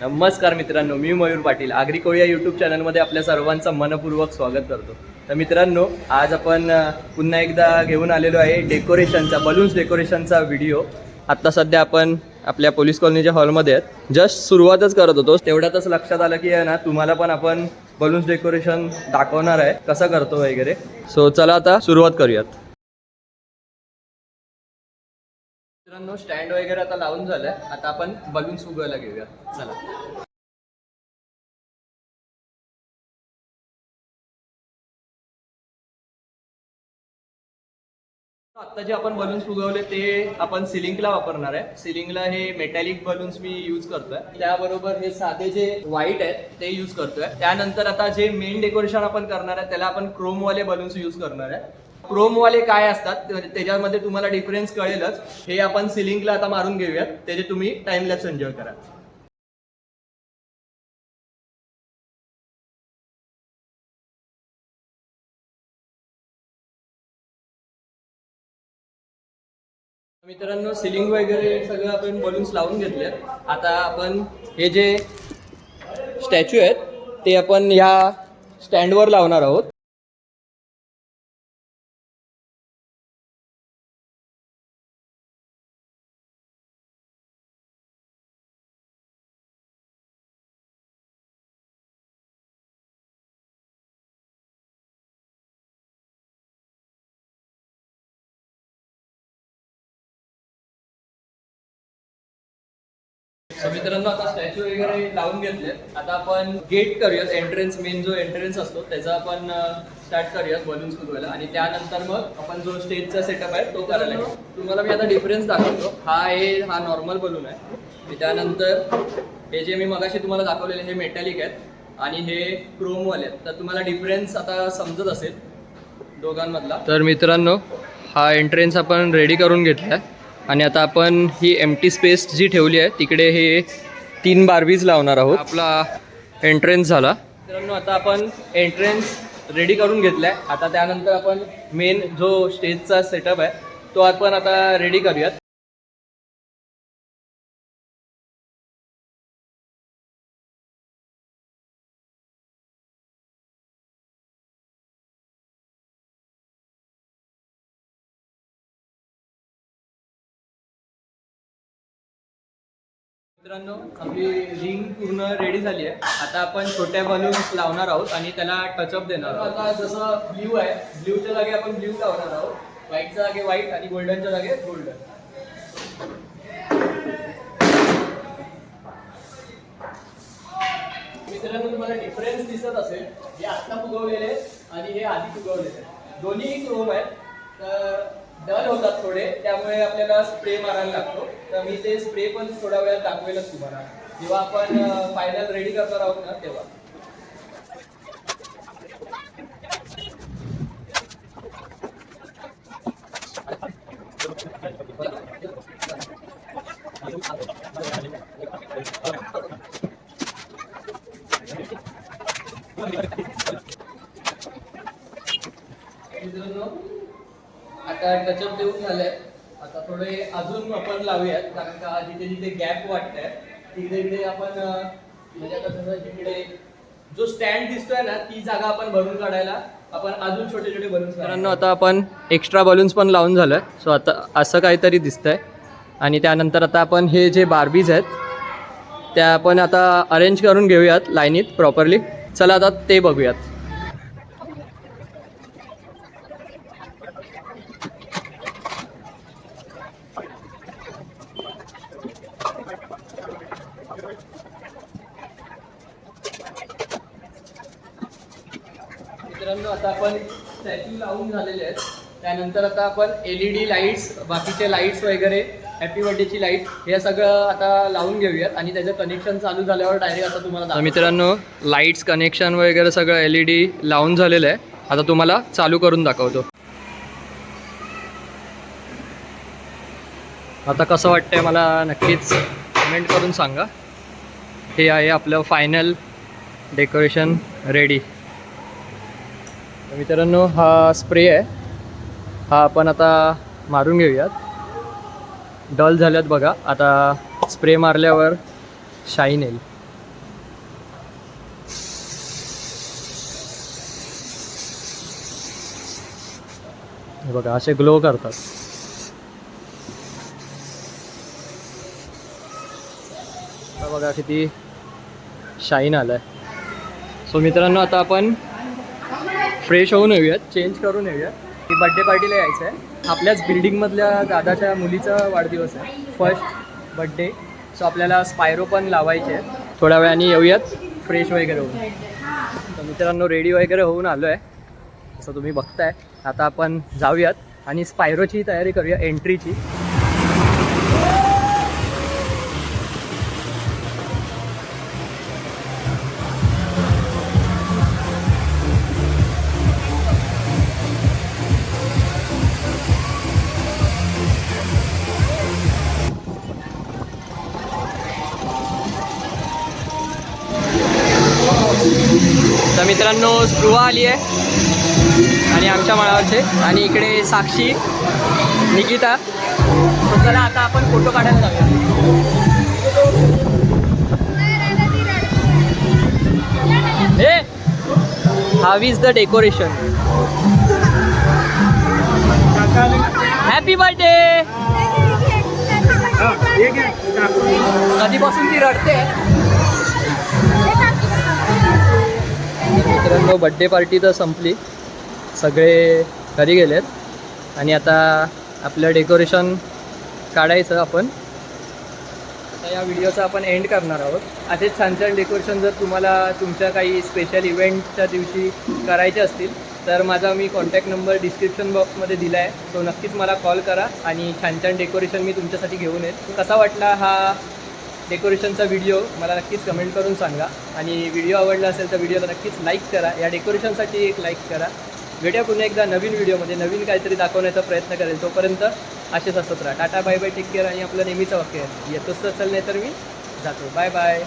नमस्कार मित्रांनो, मी मयूर पाटील आगरी कोळी या यूट्यूब चॅनलमध्ये आपल्या सर्वांचं मनपूर्वक स्वागत करतो. तर मित्रांनो, आज आपण पुन्हा एकदा घेऊन आलेलो आहे डेकोरेशनचा, बलून्स डेकोरेशनचा व्हिडिओ. आत्ता सध्या आपण आपल्या पोलीस कॉलनीच्या हॉलमध्ये आहेत. जस्ट सुरुवातच करत होतो, तेवढ्यातच लक्षात आलं की आहे ना, तुम्हाला पण आपण बलून्स डेकोरेशन दाखवणार आहे, कसं करतो वगैरे. सो चला आता सुरुवात करूयात. मित्रांनो, स्टँड वगैरे आता लावून झालंय. आता आपण बलून्स उगवायला घेऊया. चला. आता जे आपण बलून्स उगवले ते आपण सिलिंगला वापरणार आहे. सिलिंगला हे मेटॅलिक बलून्स मी यूज करतोय. त्याबरोबर हे साधे जे व्हाईट आहेत ते यूज करतोय. त्यानंतर आता जे मेन डेकोरेशन आपण करणार आहे त्याला आपण क्रोमवाले बलून्स यूज करणार आहे. क्रोमवाले काय असतात त्याच्यामध्ये तुम्हाला डिफरन्स कळेलच. हे आपण सिलिंगला आता मारून घेऊयात, त्याचे तुम्ही टाइम लॅप्स एन्जॉय करा. मित्रांनो, सिलिंग वगैरे सगळं आपण बलून्स लावून घेतले. आता आपण हे जे स्टॅच्यू आहेत ते आपण ह्या स्टँडवर लावणार आहोत. मित्रांनो, आता स्टॅच्यू वगैरे लावून घेतले. आता आपण गेट करूयात. एंट्रन्स, मेन जो एंट्रन्स असतो त्याचा आपण स्टार्ट करूयात बलून्स फुगवायला. आणि त्यानंतर मग आपण जो स्टेजचा सेटअप आहे तो करायला घेऊ. तुम्हाला मी आता डिफरन्स दाखवतो. हा नॉर्मल बलून आहे. त्यानंतर हे जे मी मगाशी तुम्हाला दाखवलेले हे मेटॅलिक आहेत आणि हे क्रोमवाले आहेत. तर तुम्हाला डिफरन्स आता समजत असेल दोघांमधला. तर मित्रांनो, हा एंट्रन्स आपण रेडी करून घेतला आहे. आणि आता आपण ही एम्प्टी स्पेस जी ठेवली आहे तिकडे हे 3 बार्बीज लावणार आहोत. आपला एंट्रन्स झाला. मित्रांनो, आता आपण एंट्रन्स रेडी करून घेतला आहे. आता त्यानंतर आपण मेन जो स्टेजचा सेटअप आहे तो आपण आता रेडी करूयात. मित्रांनो, आपली रिंग पूर्ण रेडी झाली आहे. आता आपण छोट्या बलून्स लावणार आहोत आणि त्याला टचअप देणार आहोत. आता जसं ब्ल्यू आहे, ब्ल्यूच्या जागी आपण ब्ल्यू लावणार आहोत, व्हाईटच्या जागी व्हाईट आणि गोल्डनच्या जागी गोल्डन. मित्रांनो, तुम्हाला डिफरन्स दिसत असेल. हे आत्ता फुगवलेले आणि हे आधी फुगवलेले दोन्ही क्रोम आहेत. तर डल होतात थोडे, त्यामुळे आपल्याला स्प्रे मारायला लागतो. तर मी ते स्प्रे पण थोड्या वेळात दाखवेलच तुम्हाला, जेव्हा आपण फायनल रेडी करणार आहोत ना तेव्हा. आता टचअप देऊन झालंय. आता थोडे अजून आपण लावूयात, कारण का जिथे जिथे गॅप वाटतंय तिकडे तिकडे आपण म्हणजे आता जसं जिकडे जो स्टँड दिसतोय ना ती जागा आपण भरून काढायला आपण अजून छोटे छोटे बलून्स. मित्रांनो, आता आपण एक्स्ट्रा बलून्स पण लावून झालोय. सो आता असं काहीतरी दिसतंय. आणि त्यानंतर आता आपण हे जे बार्बीज आहेत त्या आपण आता अरेंज करून घेऊयात लाईनीत प्रॉपरली. चला आता ते बघूयात. मित्रांनो, आता आपण स्टॅच्यू लावून झालेले आहेत. त्यानंतर आता आपण LED लाईट्स, बाकीचे लाईट्स वगैरे, हॅपी बर्थडेची लाईट हे सगळं आता लावून घेऊयात. आणि त्याचं कनेक्शन चालू झाल्यावर डायरेक्ट आता तुम्हाला मित्रांनो, लाईट्स कनेक्शन वगैरे सगळं LED लावून झालेलं आहे. आता तुम्हाला चालू करून दाखवतो. आता कसं वाटतंय मला नक्कीच कमेंट करून सांगा. हे आहे आपलं फायनल डेकोरेशन रेडी. मित्रांनो, हा स्प्रे आहे, हा आपण आता मारून घेऊयात. डल झाल्यात बघा. आता स्प्रे मारल्यावर शाईन येईल. हे बघा असे ग्लो करतात. आता बघा किती शाईन आलाय. सो मित्रांनो आता आपण फ्रेश होऊन येऊयात, चेंज करून येऊयात. की बड्डे पार्टीला यायचं आहे. आपल्याच बिल्डिंगमधल्या दादाच्या मुलीचा वाढदिवस आहे, फर्स्ट बड्डे. सो आपल्याला स्पायरो पण लावायचे आहे. थोड्या वेळाने येऊयात फ्रेश वगैरे होऊन. तर मित्रांनो रेडी वगैरे होऊन आलो आहे, असं तुम्ही बघताय. आता आपण जाऊयात आणि स्पायरोची तयारी करूया, एंट्रीची. तर मित्रांनो स्पृहा आली आहे आणि आमच्या माळावरचे, आणि इकडे साक्षी, निकिता. तर चला आता आपण फोटो काढायला जाऊया. हे how is the decoration. Happy birthday. कधीपासून ती रडते. मित्रांनो बड्डे पार्टी तर संपली, सगळे घरी गेलेत आणि आता आपलं डेकोरेशन काढायचं आपण. आता या व्हिडिओचा आपण एंड करणार आहोत. असेच छान छान डेकोरेशन जर तुम्हाला तुमच्या काही स्पेशल इव्हेंटच्या दिवशी करायचे असतील तर माझा मी कॉन्टॅक्ट नंबर डिस्क्रिप्शन बॉक्समध्ये दिला आहे. सो नक्कीच मला कॉल करा आणि छान छान डेकोरेशन मी तुमच्यासाठी घेऊन येईल. कसा वाटला हा डेकोरेशनचा व्हिडिओ मला नक्कीच कमेंट करून सांगा. आणि व्हिडिओ आवडला असेल तर व्हिडिओला नक्कीच लाईक करा. या डेकोरेशनसाठी एक लाईक करा. भेटूया पुन्हा एकदा नवीन व्हिडिओमध्ये, नवीन काहीतरी दाखवण्याचा प्रयत्न करेल. तोपर्यंत असेच असत राहा. Tata bye bye, take care. आणि आपलं नेहमीचं वाक्य आहे, येतोच तर चल नाही तर मी जातो. Bye bye.